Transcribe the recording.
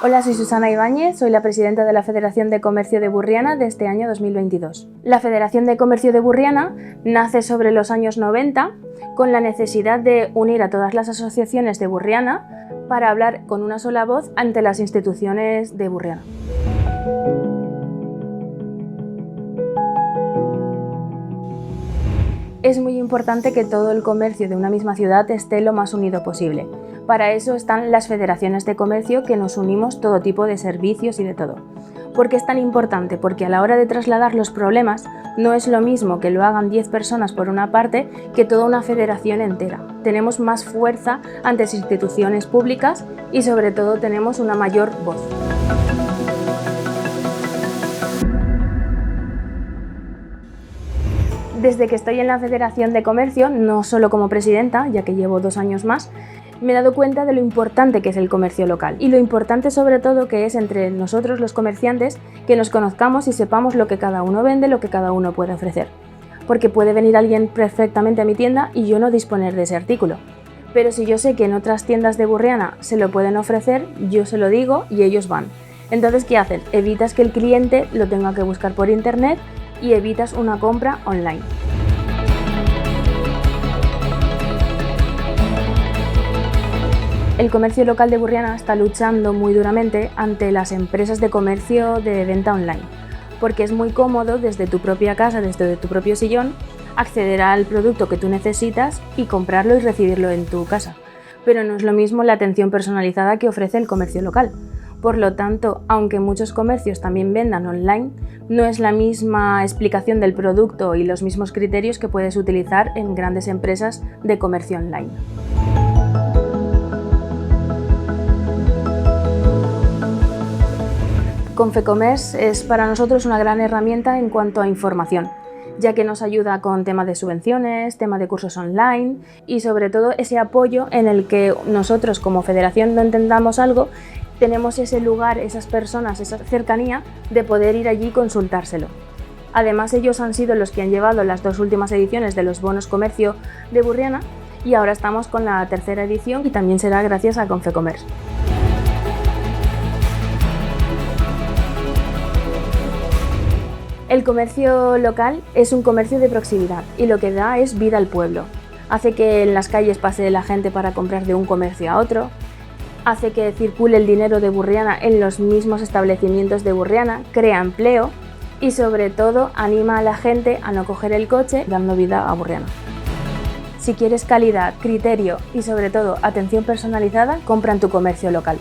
Hola, soy Susana Ibáñez, soy la presidenta de la Federación de Comercio de Burriana de este año 2022. La Federación de Comercio de Burriana nace sobre los años 90 con la necesidad de unir a todas las asociaciones de Burriana para hablar con una sola voz ante las instituciones de Burriana. Es muy importante que todo el comercio de una misma ciudad esté lo más unido posible. Para eso están las federaciones de comercio, que nos unimos todo tipo de servicios y de todo. ¿Por qué es tan importante? Porque a la hora de trasladar los problemas no es lo mismo que lo hagan 10 personas por una parte que toda una federación entera. Tenemos más fuerza ante las instituciones públicas y sobre todo tenemos una mayor voz. Desde que estoy en la Federación de Comercio, no solo como presidenta, ya que llevo 2 años más, me he dado cuenta de lo importante que es el comercio local y lo importante sobre todo que es entre nosotros los comerciantes que nos conozcamos y sepamos lo que cada uno vende, lo que cada uno puede ofrecer. Porque puede venir alguien perfectamente a mi tienda y yo no disponer de ese artículo. Pero si yo sé que en otras tiendas de Burriana se lo pueden ofrecer, yo se lo digo y ellos van. Entonces, ¿qué hacen? Evitas que el cliente lo tenga que buscar por internet y evitas una compra online. El comercio local de Burriana está luchando muy duramente ante las empresas de comercio de venta online, porque es muy cómodo desde tu propia casa, desde tu propio sillón, acceder al producto que tú necesitas y comprarlo y recibirlo en tu casa. Pero no es lo mismo la atención personalizada que ofrece el comercio local. Por lo tanto, aunque muchos comercios también vendan online, no es la misma explicación del producto y los mismos criterios que puedes utilizar en grandes empresas de comercio online. Confecommerce es para nosotros una gran herramienta en cuanto a información, ya que nos ayuda con temas de subvenciones, temas de cursos online y sobre todo ese apoyo en el que nosotros como federación no entendamos algo, tenemos ese lugar, esas personas, esa cercanía de poder ir allí y consultárselo. Además, ellos han sido los que han llevado las 2 últimas ediciones de los bonos comercio de Burriana y ahora estamos con la 3ª edición y también será gracias a Confecommerce. El comercio local es un comercio de proximidad y lo que da es vida al pueblo. Hace que en las calles pase la gente para comprar de un comercio a otro, hace que circule el dinero de Burriana en los mismos establecimientos de Burriana, crea empleo y sobre todo anima a la gente a no coger el coche, dando vida a Burriana. Si quieres calidad, criterio y sobre todo atención personalizada, compra en tu comercio local.